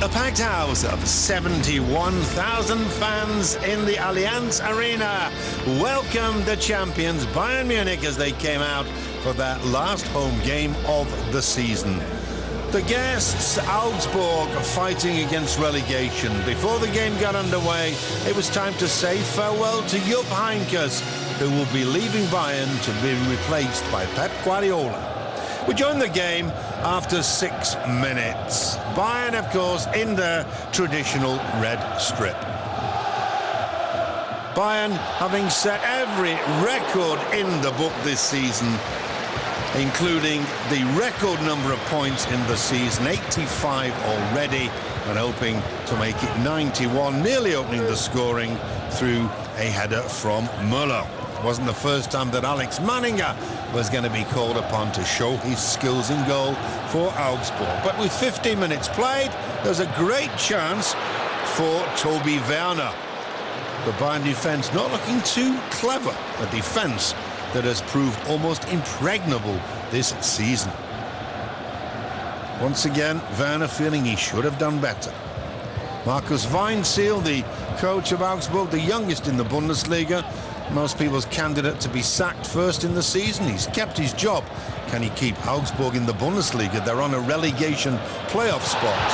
A packed house of 71,000 fans in the Allianz Arena welcomed the champions Bayern Munich as they came out for their last home game of the season. The guests, Augsburg, fighting against relegation. Before the game got underway, it was time to say farewell to Jupp Heynckes, who will be leaving Bayern to be replaced by Pep Guardiola. We joined the game after 6 minutes. Bayern, of course, in their traditional red strip. Bayern having set every record in the book this season, including the record number of points in the season, 85 already, and hoping to make it 91, nearly opening the scoring through a header from Müller. It wasn't the first time that Alex Manninger was going to be called upon to show his skills in goal for Augsburg. But with 15 minutes played, there's a great chance for Toby Werner. The Bayern defence not looking too clever, a defence that has proved almost impregnable this season. Once again, Werner feeling he should have done better. Markus Weinziel, the coach of Augsburg, the youngest in the Bundesliga, most people's candidate to be sacked first in the season. He's kept his job. Can he keep Augsburg in the Bundesliga? They're on a relegation playoff spot.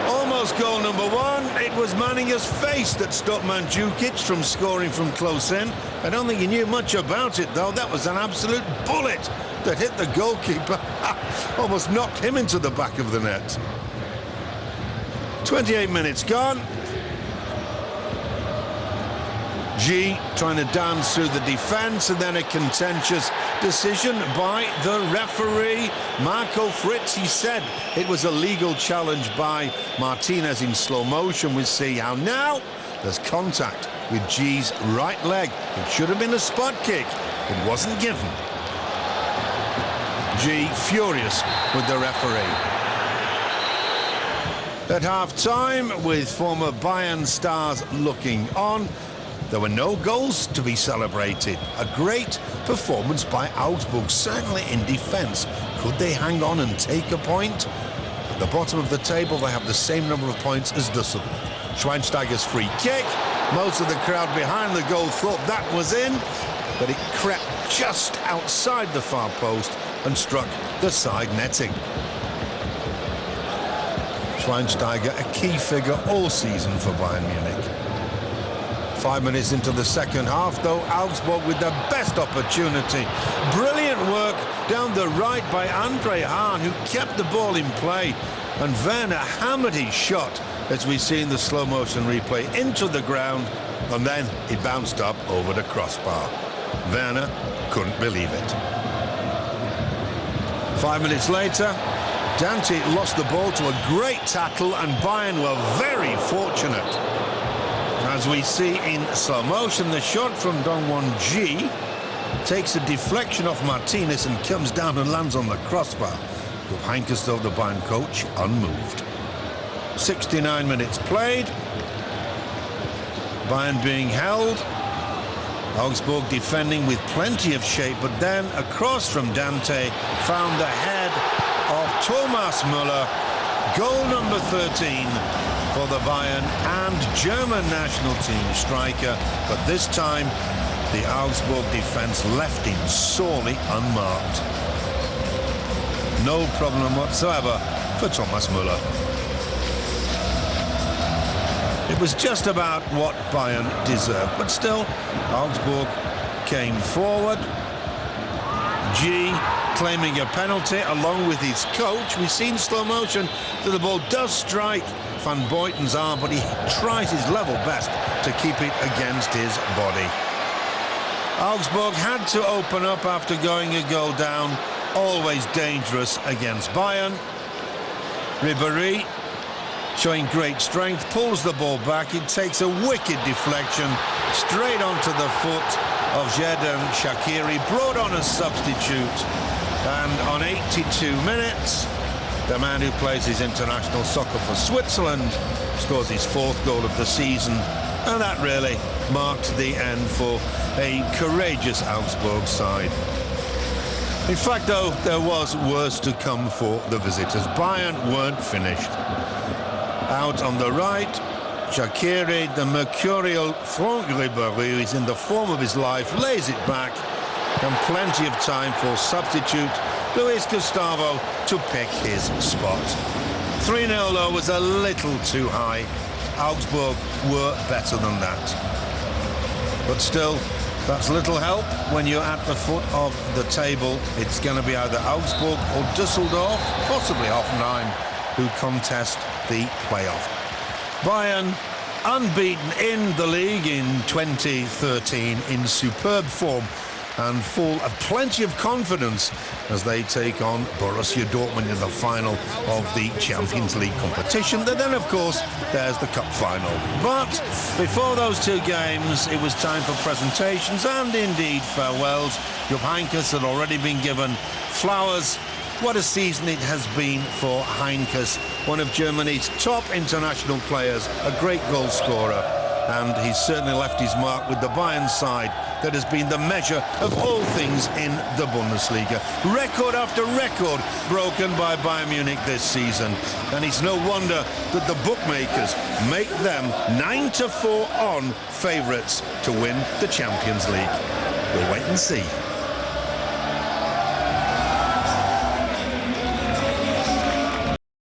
Almost goal number one. It was Manninger's face that stopped Mandzukic from scoring from close in. I don't think he knew much about it, though. That was an absolute bullet that hit the goalkeeper. Almost knocked him into the back of the net. 28 minutes gone. G trying to dance through the defence, and then a contentious decision by the referee, Marco Fritz. He said it was a legal challenge by Martinez in slow motion. We see how now there's contact with G's right leg. It should have been a spot kick. It wasn't given. G furious with the referee. At half-time, with former Bayern stars looking on, there were no goals to be celebrated. A great performance by Augsburg, certainly in defence. Could they hang on and take a point? At the bottom of the table, they have the same number of points as Düsseldorf. Schweinsteiger's free kick. Most of the crowd behind the goal thought that was in, but it crept just outside the far post and struck the side netting. Schweinsteiger, a key figure all season for Bayern Munich. 5 minutes into the second half, though, Augsburg with their best opportunity. Brilliant work down the right by Andre Hahn, who kept the ball in play. And Werner hammered his shot, as we see in the slow-motion replay, into the ground, and then it bounced up over the crossbar. Werner couldn't believe it. 5 minutes later, Dante lost the ball to a great tackle, and Bayern were very fortunate. As we see in slow motion, the shot from Dongwon Ji takes a deflection off Martinez and comes down and lands on the crossbar. With Heynckes, though, the Bayern coach, unmoved. 69 minutes played. Bayern being held. Augsburg defending with plenty of shape, but then a cross from Dante found the head of Thomas Müller. Goal number 13 for the Bayern and German national team striker, but this time the Augsburg defence left him sorely unmarked. No problem whatsoever for Thomas Müller. It was just about what Bayern deserved, but still Augsburg came forward. G claiming a penalty along with his coach. We see in slow motion that the ball does strike Van Buiten's arm, but he tries his level best to keep it against his body. Augsburg had to open up after going a goal down. Always dangerous against Bayern. Ribéry, showing great strength, pulls the ball back. It takes a wicked deflection straight onto the foot of Xherdan Shaqiri, brought on as substitute. And on 82 minutes, the man who plays his international soccer for Switzerland scores his 4th goal of the season, and that really marked the end for a courageous Augsburg side. In fact, though, there was worse to come for the visitors. Bayern weren't finished. Out on the right, Shaqiri, the mercurial Franck Ribéry, is in the form of his life, lays it back, and plenty of time for substitute Luis Gustavo to pick his spot. 3-0 though was a little too high. Augsburg were better than that. But still, that's little help when you're at the foot of the table. It's going to be either Augsburg or Düsseldorf, possibly Hoffenheim, who contest the playoff. Bayern, unbeaten in the league in 2013, in superb form and full of plenty of confidence as they take on Borussia Dortmund in the final of the Champions League competition. Then, of course, there's the cup final. But before those two games, it was time for presentations and indeed farewells. Jupp Heynckes had already been given flowers. What a season it has been for Heynckes, one of Germany's top international players, a great goal scorer, and he's certainly left his mark with the Bayern side that has been the measure of all things in the Bundesliga. Record after record broken by Bayern Munich this season, and it's no wonder that the bookmakers make them 9-4 on favourites to win the Champions League. We'll wait and see.